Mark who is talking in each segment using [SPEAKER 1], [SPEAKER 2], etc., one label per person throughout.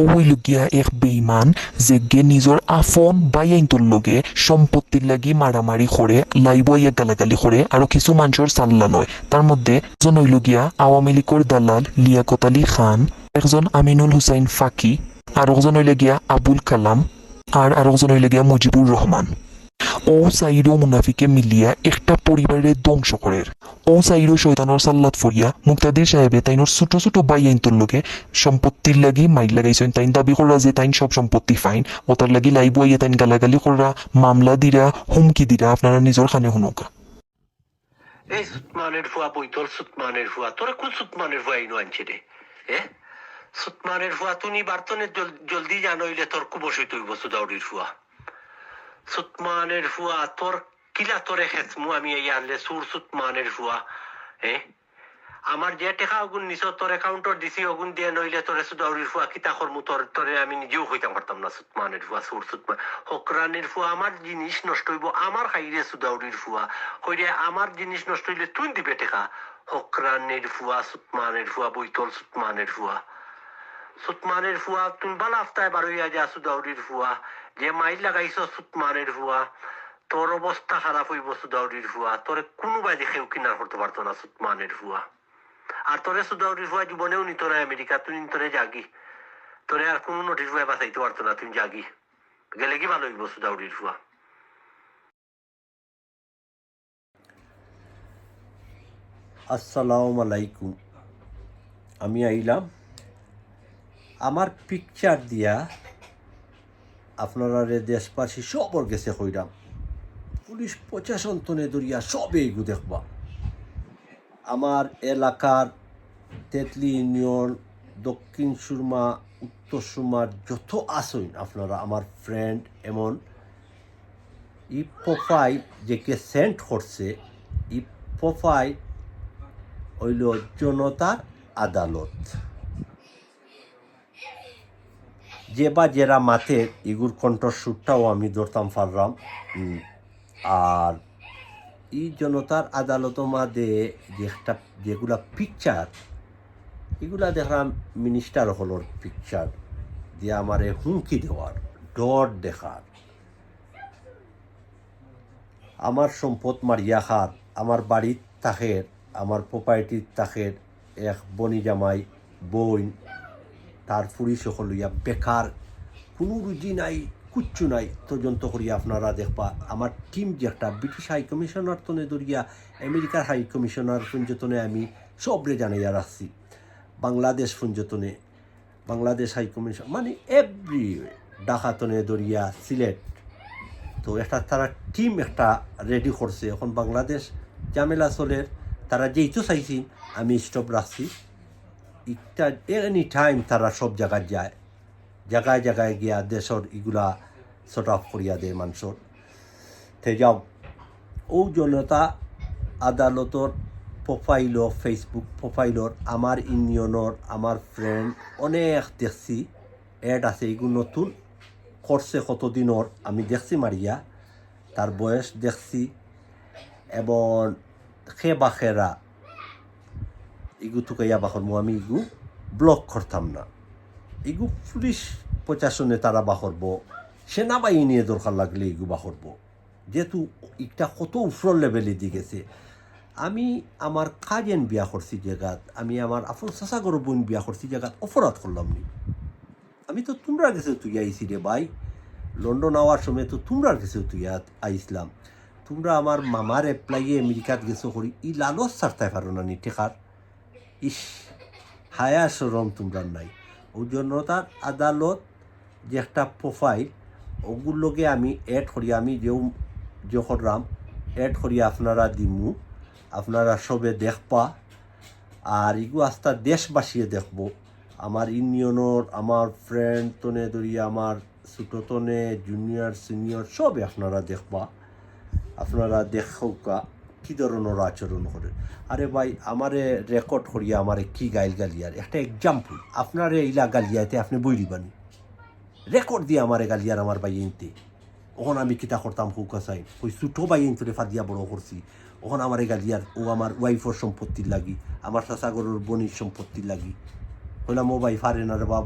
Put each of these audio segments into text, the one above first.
[SPEAKER 1] ওই গিয়া এক বেইমান যে গে নিজের আফন বাইয়াইন্তর লগে সম্পত্তির লাগি মারামারি করে লাইবইয়া গালাগালি করে আরো কিছু মানুষের চাল্লা নয়। তার মধ্যে একজন হইল গিয়া আওয়ামী লীগের দালাল লিয়াকত আলী খান, একজন আমিনুল হুসাইন ফাকি, আর একজন হইলে গিয়া আবুল কালাম, আর একজন হইলে গিয়া মুজিবুর রহমান। ও সাইরো মুনাফিকে মিলিয়া একটা পরিবারের ধ্বংস করে। ও সাইরো শয়তানোর সাল্লাত ফরিয়া মুক্তাদির সাহেবে তাইনোর ছোট ছোট বাই আইনতর লোকে সম্পত্তির লাগি মাইল লাগাইছেন। তাইন দাবি করা যে তাইন সব সম্পত্তি ফাইন, ও তার লাগি লাইব আইয়া তাইন গালাগালি করা, মামলা দিরা, হুমকি দিরা। আপনারা নিজের খানে শুনুক।
[SPEAKER 2] এই সুতমানের ফুয়া বইতল সুতমানের ফুয়া, তোরা কোন সুতমানের ফুয়া ইনো আনছে রে? সুতমানের ফুয়া তুমি বার্তনে জলদি জানইলে তোর কুবসই তুই বস্তু দাউরির ফুয়া। সুতমানের ফুয়া তোর কিলা তোরে খেসমু আমি এই আনলে সুর সুতমানের ফুয়া। আমার যে টেকা অগুন নিছ তোর অ্যাকাউন্টর দিছি অগুন দিয়ে নইলে তোরে সুদাউরির ফুয়া কিতা করমু তোরে আমি নিজেও হইতাম পারতাম না। সুতমানের ফুয়া সুর সুতমান হকরানের ফুয়া, আমার জিনিস নষ্ট হইব আমার খাইরে সুদাউরির ফুয়া হইরে আমার জিনিস নষ্ট হইলে তুই দিবে টেকা। হকরানের ফুয়া সুতমানের ফুয়া বইতল সুতমানের ফুয়া। সুতমানের ফুয়া তুমি বালা আফতায় বার হইয়া যা সুদাউরির ফুয়া, যে মাইল লাগাইছ সুতমানের ফুয়া তোর অবস্থা খারাপ হইব সুদাউরির ফুয়া। তোরে কোনো বাই দেখেও কিনার করতে পারতো না সুতমানের ফুয়া। আর তোরে সুদাউরির ফুয়া জীবনেও নিত না আমেরিকা, তুই তোরে জাগি, তোরে আর কোনো নোটিশ ফুয়া বাঁচাইতে পারতো না, তুমি জাগি গেলে কি ভালো হইব সুদাউরির ফুয়া।
[SPEAKER 3] আসসালামু আলাইকুম। আমি আইলাম আমার পিকচার দিয়া আপনারা দেশবাসী সবর গেছে কইরাম, পুলিশ প্রশাসন তনে দরিয়া সবে এগু দেখবা। আমার এলাকার তেতলি ইউনিয়ন, দক্ষিণ সুরমা, উত্তর সুরমার যত আসইন আপনারা আমার ফ্রেন্ড, এমন ই প্রোফাইল যেকে সেন্ড করছে, ই প্রোফাইল হইল জনতার আদালত। যে বা যেরা মাথের ইগুর কণ্ঠস্বরটাও আমি ধরতাম পারলাম। আর এই জনতার আদালত মাঝে যেগুলা পিকচার, এগুলা দেখলাম মিনিস্টার হলোর পিকচার দিয়ে আমারে হুমকি দেওয়ার, ডর দেখার, আমার সম্পদ মারিয়া খার, আমার বাড়ির তাকের, আমার প্রপার্টির তাকের এক বনি জামাই বইন তার পুলিশ হলিয়া বেকার, কোনো রুজি নাই, কুচ্ছু নাই তদন্ত করিয়া আপনারা দেখবা। আমার টিম যে একটা ব্রিটিশ হাই কমিশনার তনে ধরিয়া আমেরিকার হাই কমিশনার পঞ্জতনে আমি সবরে জানাইয়া রাখছি, বাংলাদেশ পঞ্জতনে, বাংলাদেশ হাই কমিশন মানে এভরি ডাকাতনে ধরিয়া সিলেট, তো একটা তারা টিম একটা রেডি করছে। এখন বাংলাদেশ ঝামেলা চলের, তারা যেইতো চাইছি আমি স্টপ রাখছি। একটা এনি টাইম তারা সব জায়গায় যায়, জায়গায় জায়গায় গিয়া দেশর ইগুলা শর্ট অফ করিয়া দেয় মানুষের। তে যাও ও জনতা আদালতর প্রোফাইলর, ফেসবুক প্রোফাইলর আমার ইউনিয়নের আমার ফ্রেন্ড অনেক দেখছি অ্যাড আছে, এগুলো নতুন করছে কতদিনর আমি দেখছি মারিয়া, তার বয়স দেখছি, এবং খে বাখেরা ইগু তুকাইয়া বাখরমু আমি ইগু ব্লক করতাম না। ইগু পুলিশ প্রশাসনে তারা বাখরব, সেনাবাহিনী দরকার লাগলে ইগু বাখরব, যেহেতু একটা কত উপর লেভেলে দিয়ে গেছে। আমি আমার কাজেন বিয়া করছি জায়গাত, আমি আমার আপন চাচাগর বোন বিয়া করছি জায়গাত অপরাধ করলাম নি। আমি তো তোমরা গেছে তুই আইসি রে ভাই, লন্ডন আওয়ার সময় তো তোমরা গেছে তুই আইসলাম। তোমরা আমার মামার এপ্লাইয়ে আমেরিকাত গেছো করি ই লালচ ছাড়তে পারো না নি টেকার। ইস, হায়া সরম তোমরা নাই। ওই জন্য তার আদালত যে একটা প্রোফাইল ওগুলোকে আমি অ্যাড করি, আমি যে করলাম অ্যাড করি আপনারা দিমু, আপনারা সবে দেখবা। আর ইগু আস্তা দেশবাসীয়ে দেখব, আমার ইউনিয়নের আমার ফ্রেন্ড তনে ধরিয়া আমার ছোটো তনে জুনিয়র সিনিয়র সবে আপনারা দেখবা। আপনারা দেখা কী ধরনের আচরণ করে। আরে ভাই আমারে রেকর্ড করিয়া আমারে কি গাইল গালিয়ার একটা এক্সাম্পল, আপনারে এইলা গালিয়াতে আপনি বই দিবানি, রেকর্ড দিয়ে আমারে গালিয়ার আমার বাইনতে। ওখন আমি কিতা করতাম হুকা চাই, ওই ছোটো বাইন তোরে ফাদিয়া বড় করছি, ওখন আমারে গালিয়ার ও আমার ওয়াইফর সম্পত্তির লাগি, আমার চাচাগরের বনির সম্পত্তির লাগি। হইলাম ও ভাই ফারে না রে বাব,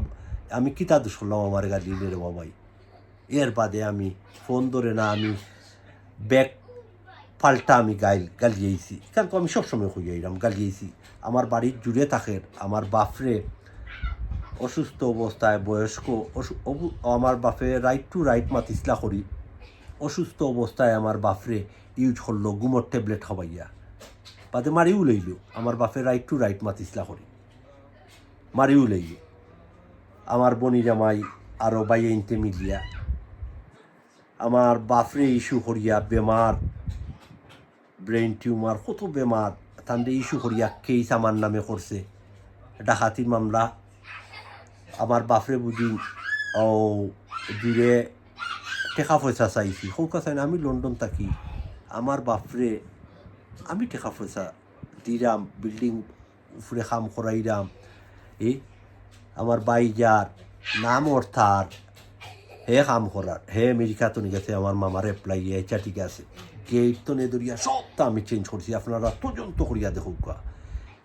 [SPEAKER 3] আমি কিতা দোষ করলাম আমার গালি রে বাবাই? এর বাদে আমি ফোন ধরে না, আমি ব্যাগ পাল্টা আমি গালিয়েছি, কারণ তো আমি সবসময় খুঁজাইলাম গালিয়েছি। আমার বাড়ির জুড়ে থাকে আমার বাপরে অসুস্থ অবস্থায় বয়স্ক আমার বাপে রাইট টু রাইট মাতিসলা করি, অসুস্থ অবস্থায় আমার বাপরে ইউজ করলো গুমর ট্যাবলেট খাওয়াইয়া, বাদে মারিও লইল। আমার বাপে রাইট টু রাইট মাতিসলা করি, মারিও লইল। আমার বনি জামাই আরও বাইয়ে ইনতে মিলিয়া আমার বাপরে ইস্যু করিয়া বেমার, ব্রেন টিউমার কত বেমার, তাদের ইস্যু করিয়া কেস আমার নামে করছে, ডাকাতির মামলা। আমার বাপরে বুঝিন ও জুড়ে টেকা পয়সা চাইছি, সৌকা চাই না, আমি লন্ডন থাকি, আমার বাপরে আমি টেকা পয়সা দিলাম, বিল্ডিং উপরে কাম করাইলাম। আমার বাইজার নাম অর্থাৎ হে কাম করার, হে আমেরিকা তো নিয়ে গেছে, আমার মামার এপ্লাই এটা ঠিক আছে, গেট তো নে ধরিয়া সবটা আমি চেঞ্জ করছি, আপনারা তদন্ত করিয়া দেখুক।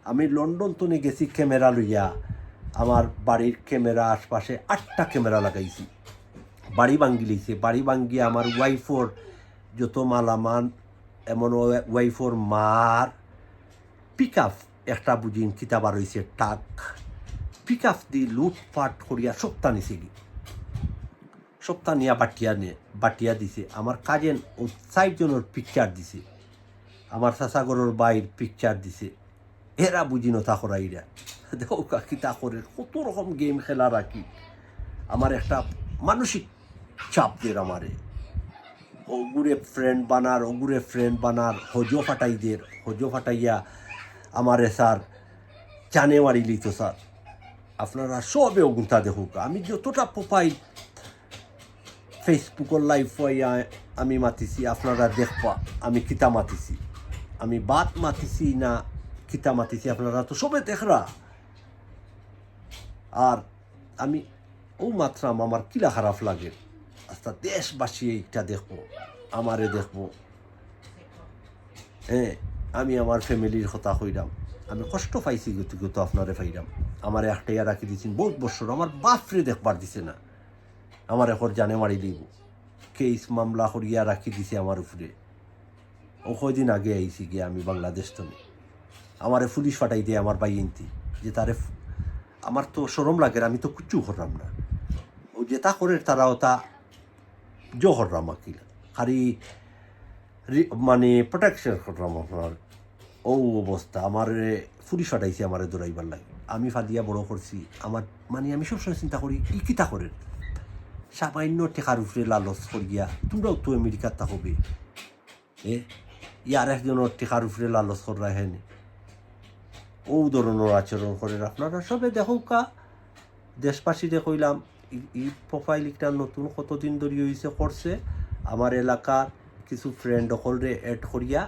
[SPEAKER 3] আমি লন্ডন তো নিয়ে গেছি ক্যামেরা লইয়া, আমার বাড়ির ক্যামেরা আশপাশে 8টা ক্যামেরা লাগাইছি, বাড়ি ভাঙ্গি লইছে, বাড়ি ভাঙ্গিয়ে আমার ওয়াইফর যত মালামান, এমন ওয়াইফর মার পিক আপ একটা বুঝিন কিতাবা রয়েছে টাক, পিক আপ দি লুটপাট করিয়া সপ্তাহ নিছে কি, সপ্তাহ নিয়া বাটিয়া দিছে। আমার কাজেন ও 4 জনের পিকচার দিছে, আমার চাচাগরের বাইর পিকচার দিছে, এরা বুঝি নথা করাইরা দেখো কিতা করে, কত রকম গেম খেলা রাখি। আমার একটা মানসিক চাপ দের, আমারে ওগুরে ফ্রেন্ড বানার হজো ফাটাইয়া আমারে স্যার জানুয়ারি লিত স্যার, আপনারা সবে ওগুনটা দেখুক। আমি যতটা প্রোফাইল ফেসবুকের লাইভ হইয়া আমি মাতিছি, আপনারা দেখবা আমি কিতা মাতিছি, আমি বাত মাতিছি না কিতা মাতিছি, আপনারা তো সবে দেখরা। আর আমি ও মাত্রাম আমার কিলা খারাপ লাগে, আস্তা দেশবাসী এইটা দেখবো, আমারে দেখবো। হ্যাঁ, আমি আমার ফ্যামিলির কথা কইলাম, আমি কষ্ট পাইছি গতিগত আপনারে পাইলাম। আমার একটাইয়া রাখি দিয়েছেন বহুত বছর, আমার বাপরে দেখবার দিছে না, আমার এখন জানে মারি দিব, কেস মামলা করিয়া রাখি দিছে আমার উপরে। ও কয়দিন আগে আইছি গিয়ে আমি বাংলাদেশ তো, আমারে পুলিশ ফাটাই দিয়ে আমার বাইনতি যে তারে, আমার তো সরম লাগে, আমি তো কিচ্ছু করলাম না, ও যেটা করে তারা ওটা জো করলাম আকিল, খালি মানে প্রোটেকশন করলাম আপনার। ও অবস্থা আমার পুলিশ ফাটাইছে আমারে দৌড়াইবার লাগে, আমি ফাদিয়া বড় করছি। আমার মানে আমি সবসময় চিন্তা করি ই কিতা করে, সামান্য টেকার উপরে লালচ করিয়া, তোমরাও তো আমেরিকার তা হবে ইয়ার একজনের টেকার উপরে লালচ করা হেনে ও ধরনের আচরণ করেন। আপনারা সবে দেখুক কা, দেশবাসীতে কইলাম ই প্রোফাইল একটা নতুন কতদিন ধরে হয়েছে করছে, আমার এলাকার কিছু ফ্রেন্ড সকলরে এড করিয়া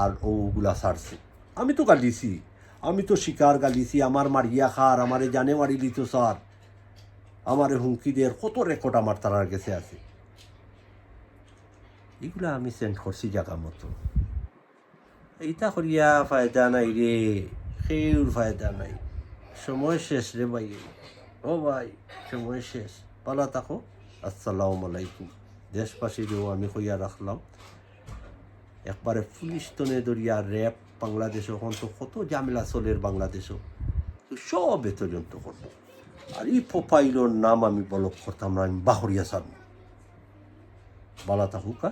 [SPEAKER 3] আর ওগুলা ছাড়ছে। আমি তো গালিছি, আমি তো শিকার গালিছি, আমার মারিয়া খার, আমারে জানে মারি দিত স্যার, আমার হুমকিদের কত রেকর্ড আমার তারার গেছে আছে, এগুলা আমি সেন্ড করছি জায়গা মতো। এইটা করিয়া ফায়দা নাই রে, সেউর ফায়দা নাই, সময় শেষ রে ভাই, ও ভাই সময় শেষ। পালা থাকো, আসসালামু আলাইকুম। দেশবাসীরও আমি কইয়া রাখলাম, একবারে পুলিশ তনে ধরিয়া র্যাব বাংলাদেশও এখন তো কত ঝামেলা চলের বাংলাদেশও, সব তদন্ত করবো। আর এই প্রোফাইলের নাম আমি ব্লক করতাম না, আমি বাহরিয়া সার। বালা থাকুক।